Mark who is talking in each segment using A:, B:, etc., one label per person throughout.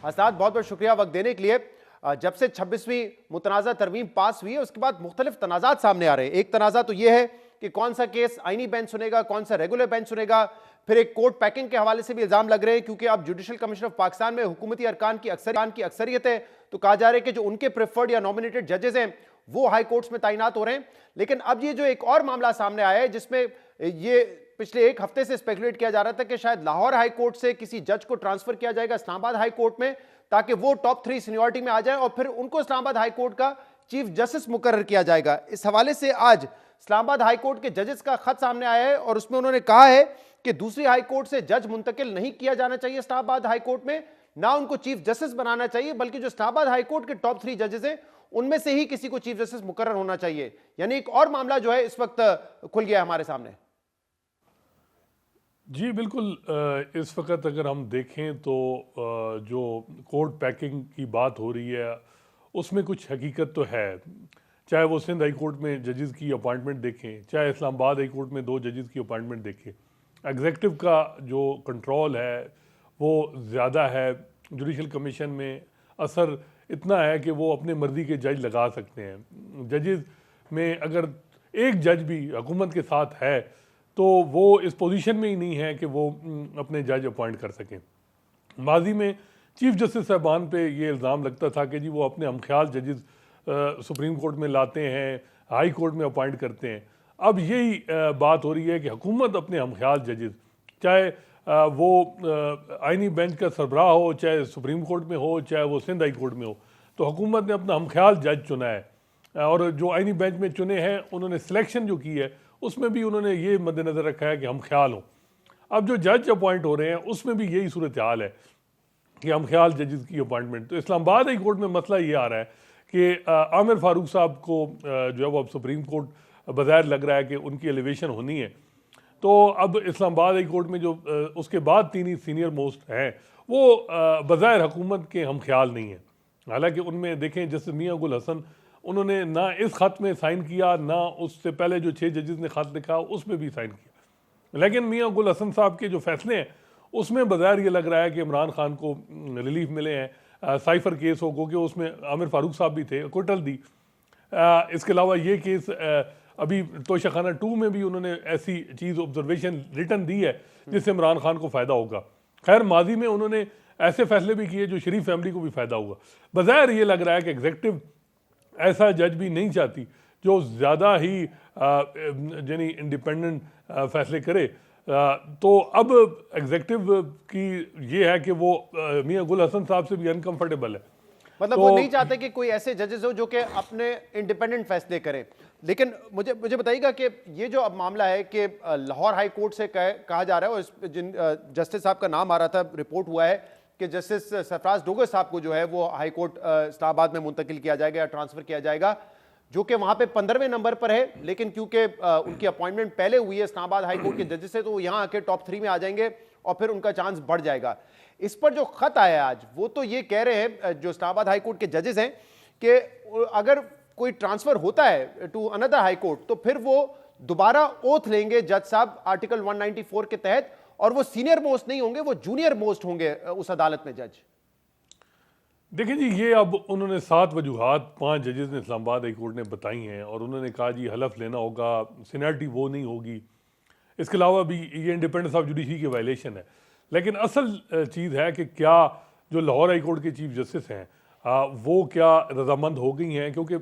A: असद, बहुत बहुत शुक्रिया वक्त देने के लिए। जब से 26वीं मुतनाज़ा तरमीम पास हुई है उसके बाद मुख्तलिफ तनाज़ात सामने आ रहे हैं। एक तनाज़ा तो यह है कि कौन सा केस आईनी बेंच सुनेगा, कौन सा रेगुलर बेंच सुनेगा। फिर एक कोर्ट पैकिंग के हवाले से भी इल्जाम लग रहे हैं, क्योंकि अब जुडिशल कमीशन ऑफ पाकिस्तान में हुकूमती अरकान की अक्सरियत है, तो कहा जा रहा है कि जो उनके प्रेफर्ड या नॉमिनेटेड जजेस हैं वो हाई कोर्ट्स में तैनात हो रहे हैं। लेकिन अब ये जो एक और मामला सामने आया है जिसमें ये पिछले एक हफ्ते से स्पेकुलेट किया जा रहा था कि शायद लाहौर हाई कोर्ट से किसी जज को ट्रांसफर किया जाएगा इस्लामाबाद हाई कोर्ट में, ताकि वो टॉप 3 सीनियरिटी में आ जाए और फिर उनको इस्लामाबाद हाई कोर्ट का चीफ जस्टिस मुकर्रर किया जाएगा। इस हवाले से आज इस्लामाबाद हाई कोर्ट के जजेस का खत सामने आया है और उसमें उन्होंने कहा है कि दूसरी हाई कोर्ट से जज मुंतकिल नहीं किया जाना चाहिए इस्लामाबाद हाई कोर्ट में, ना उनको चीफ जस्टिस बनाना चाहिए, बल्कि जो इस्लामाबाद हाई कोर्ट के टॉप 3 जजेस हैं उनमें से ही किसी को चीफ जस्टिस मुकर्रर होना चाहिए। यानी एक और मामला जो है इस वक्त खुल गया है हमारे सामने।
B: जी बिल्कुल। इस वक्त अगर हम देखें तो जो कोर्ट पैकिंग की बात हो रही है उसमें कुछ हकीकत तो है। चाहे वो सिंध हाई कोर्ट में जजेस की अपॉइंटमेंट देखें, चाहे इस्लामाबाद हाई कोर्ट में 2 जजेस की अपॉइंटमेंट देखें, एग्जीक्यूटिव का जो कंट्रोल है वो ज़्यादा है। जुडिशल कमीशन में असर इतना है कि वो अपने मर्ज़ी के जज लगा सकते हैं। जजेस में अगर एक जज भी हुकूमत के साथ है तो वो इस पोजीशन में ही नहीं है कि वो अपने जज अपॉइंट कर सकें। माजी में चीफ जस्टिस साहबान पे ये इल्ज़ाम लगता था कि जी वो अपने हमख्याल जजेस सुप्रीम कोर्ट में लाते हैं, हाई कोर्ट में अपॉइंट करते हैं। अब यही बात हो रही है कि हुकूमत अपने हमख्याल जजेस, चाहे वो आइनी बेंच का सरबराह हो, चाहे सुप्रीम कोर्ट में हो, चाहे वो सिंध हाई कोर्ट में हो, तो हुकूमत ने अपना हमख्याल जज चुना है। और जो आइनी बेंच में चुने हैं उन्होंने सिलेक्शन जो की है उसमें भी उन्होंने ये मद्देनज़र रखा है कि हम ख्याल हों। अब जो जज अपॉइंट हो रहे हैं उसमें भी यही सूरत हाल है कि हम ख्याल जजेस की अपॉइंटमेंट। तो इस्लामाबाद हाई कोर्ट में मसला ये आ रहा है कि आमिर फारूक साहब को जो है वो अब सुप्रीम कोर्ट बज़ाहिर लग रहा है कि उनकी एलिवेशन होनी है। तो अब इस्लामाबाद हाई कोर्ट में जो उसके बाद 3 ही सीनियर मोस्ट हैं वो बज़ाहिर हुकूमत के हम ख्याल नहीं हैं। हालांकि उनमें देखें जैसे मियाँ गुल हसन, उन्होंने ना इस ख़त में साइन किया, ना उससे पहले जो 6 जजेस ने ख़त लिखा उसमें भी साइन किया। लेकिन मियाँ गुल हसन साहब के जो फैसले हैं उसमें बज़ाहिर ये लग रहा है कि इमरान खान को रिलीफ मिले हैं। साइफर केस हो गो कि उसमें आमिर फारूक साहब भी थे, कोटल दी। इसके अलावा ये केस अभी तोशाखाना 2 में भी उन्होंने ऐसी चीज़ ऑब्जर्वेशन रिटर्न दी है जिससे इमरान खान को फ़ायदा होगा। खैर माजी में उन्होंने ऐसे फैसले भी किए जो शरीफ फैमिली को भी फ़ायदा हुआ। बज़ाहिर ये लग रहा है कि एग्जीक्यूटिव ऐसा जज भी नहीं चाहती जो ज़्यादा ही यानी इंडिपेंडेंट फैसले करे। तो अब एग्जीक्यूटिव की ये है कि वो मियाँ गुल हसन साहब से भी अनकंफर्टेबल है।
A: मतलब वो नहीं चाहते कि कोई ऐसे जजेस हो जो कि अपने इंडिपेंडेंट फैसले करें। लेकिन मुझे बताइएगा कि ये जो अब मामला है कि लाहौर हाई कोर्ट से कहा जा रहा है, और जिन जस्टिस साहब का नाम आ रहा था, रिपोर्ट हुआ है कि जस्टिस सरफराज डोगर साहब को जो है वो हाई कोर्ट इस्लामाबाद में मुंतकिल किया जाएगा या ट्रांसफर किया जाएगा, जो कि वहां पे 15वें नंबर पर है। लेकिन क्योंकि उनकी अपॉइंटमेंट पहले हुई है इस्लामाबाद हाई कोर्ट के जजेस से, तो वो यहाँ आके टॉप 3 में आ जाएंगे और फिर उनका चांस बढ़ जाएगा। इस पर जो खत आया है आज, वो तो ये कह रहे हैं जो इस्लामाबाद हाई कोर्ट के जजेस हैं कि अगर कोई ट्रांसफर होता है टू अनदर हाई कोर्ट तो फिर वो दोबारा ओथ लेंगे जज साहब आर्टिकल 194 के तहत, और वो सीनियर मोस्ट नहीं होंगे, वो जूनियर मोस्ट होंगे उस अदालत में जज।
B: देखिए जी, ये अब उन्होंने 7 वजूहात 5 जजेस ने इस्लामाबाद हाई कोर्ट ने बताई हैं और उन्होंने कहा जी हलफ लेना होगा, सीनियरिटी वो नहीं होगी। इसके अलावा भी ये इंडिपेंडेंस ऑफ जुडिशरी की वायलेशन है। लेकिन असल चीज़ है कि क्या जो लाहौर हाई कोर्ट के चीफ जस्टिस हैं वो क्या रजामंद हो गई हैं, क्योंकि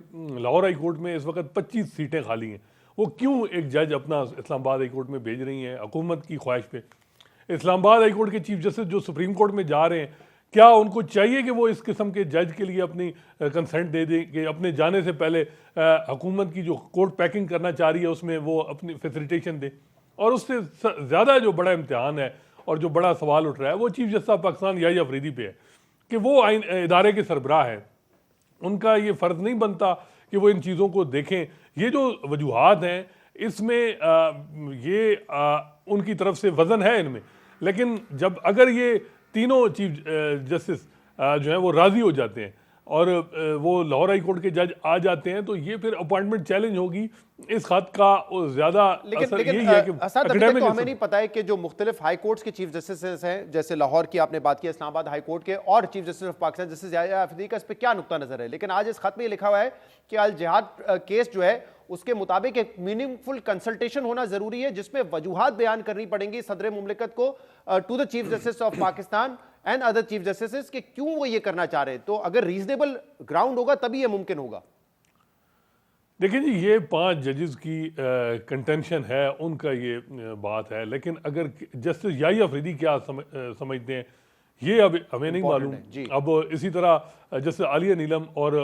B: लाहौर हाई कोर्ट में इस वक्त 25 सीटें खाली हैं। वो क्यों एक जज अपना इस्लामाबाद हाई कोर्ट में भेज रही हैं हुकूमत की ख्वाहिश पे? इस्लामाबाद हाई कोर्ट के चीफ जस्टिस जो सुप्रीम कोर्ट में जा रहे हैं, क्या उनको चाहिए कि वो इस किस्म के जज के लिए अपनी कंसेंट दे दें कि अपने जाने से पहले हुकूमत की जो कोर्ट पैकिंग करना चाह रही है उसमें वो अपनी फैसिलिटेशन दे? और उससे ज़्यादा जो बड़ा इम्तिहान है और जो बड़ा सवाल उठ रहा है वो chief justice of Pakistan Yahya Afridi पे है कि वो आइन इदारे के सरबराह हैं। उनका ये फ़र्ज़ नहीं बनता कि वो इन चीज़ों को देखें। ये जो वजूहात हैं इसमें उनकी तरफ से वज़न है इनमें, लेकिन जब अगर ये तीनों चीफ जस्टिस जो हैं वो राज़ी हो जाते हैं और वो लाहौर हाई कोर्ट के जज आ जाते हैं, तो ये फिर अपॉइंटमेंट चैलेंज होगी। इस खत का ज्यादा असर यही है कि
A: अभी तक तो हमें नहीं पता है कि जो मुख्तलिफ हाई कोर्ट्स के चीफ जस्टिस हैं, जैसे लाहौर की आपने बात की, इस्लामाबाद हाई कोर्ट के और chief justice of Pakistan justice Yahya Afridi का इस पर क्या नुक्ता नजर है। लेकिन आज इस खत में लिखा हुआ है कि अल जिहाद केस जो है उसके मुताबिक एक मीनिंगफुल कंसल्टेशन होना जरूरी है, जिसमें वजूहात बयान करनी पड़ेंगी सदर मुमलिकत को to the chief justice of Pakistan and other chief justice कि क्यों वो ये करना चाह रहे हैं। तो अगर रीजनेबल ग्राउंड होगा तभी ये मुमकिन होगा। देखिए
B: जी, ये 5 जजेस की कंटेंशन है, उनका ये बात है। लेकिन अगर जस्टिस याह्या अफरीदी क्या समझते हैं ये अब हमें नहीं मालूम। अब इसी तरह जस्टिस आलिया नीलम और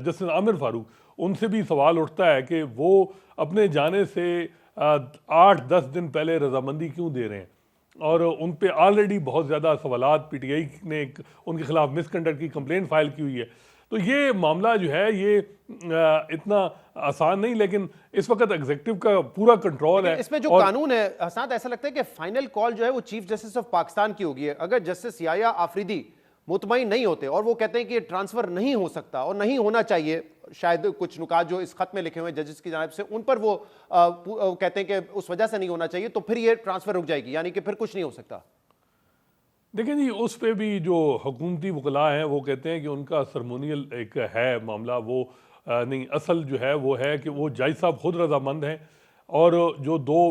B: जस्टिस आमिर फारूक, उनसे भी सवाल उठता है कि वो अपने जाने से 8-10 दिन पहले रजामंदी क्यों दे रहे हैं, और उन पे ऑलरेडी बहुत ज़्यादा सवालात पीटीआई ने उनके खिलाफ मिसकंडक्ट की कंप्लेंट फाइल की हुई है। तो ये मामला जो है ये इतना आसान नहीं, लेकिन इस वक्त एग्जीक्यूटिव का पूरा कंट्रोल है।
A: इसमें जो कानून है हसनात, ऐसा लगता है कि फाइनल कॉल जो है वो चीफ जस्टिस ऑफ पाकिस्तान की होगी। अगर जस्टिस याह्या आफरीदी मुतमईन नहीं होते और वो कहते हैं कि ये ट्रांसफर नहीं हो सकता और नहीं होना चाहिए, शायद कुछ नुकात जो इस खत में लिखे हुए जजेस की जानिब से उन पर वो कहते हैं कि उस वजह से नहीं होना चाहिए, तो फिर ये ट्रांसफर रुक जाएगी, यानी कि फिर कुछ नहीं हो सकता।
B: देखिए जी, उस पे भी जो हुकूमती वकला हैं वो कहते हैं कि उनका सरमोनियल एक है मामला, वो नहीं, असल जो है वो है कि वो जज साहब खुद रजामंद हैं और जो 2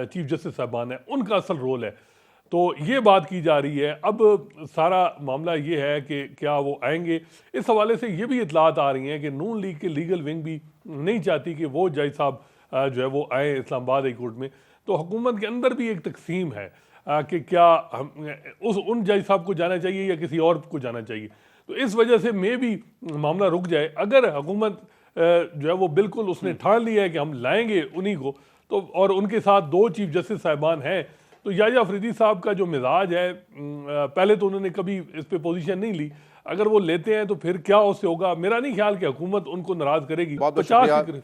B: चीफ जस्टिस साहबान हैं उनका असल रोल है। तो ये बात की जा रही है। अब सारा मामला ये है कि क्या वो आएंगे। इस हवाले से ये भी इतलात आ रही हैं कि नून लीग के लीगल विंग भी नहीं चाहती कि वो जज साहब जो है वो आए इस्लामाबाद हाई कोर्ट में। तो हुकूमत के अंदर भी एक तकसीम है कि क्या उन जज साहब को जाना चाहिए या किसी और को जाना चाहिए। तो इस वजह से मे भी मामला रुक जाए। अगर हुकूमत जो है वो बिल्कुल उसने ठान लिया है कि हम लाएंगे उन्हीं को, तो और उनके साथ 2 चीफ जस्टिस साहिबान हैं, तो याह्या अफरीदी साहब का जो मिजाज है, पहले तो उन्होंने कभी इस पे पोजीशन नहीं ली, अगर वो लेते हैं तो फिर क्या उससे होगा। मेरा नहीं ख्याल कि हुकूमत उनको नाराज करेगी। 50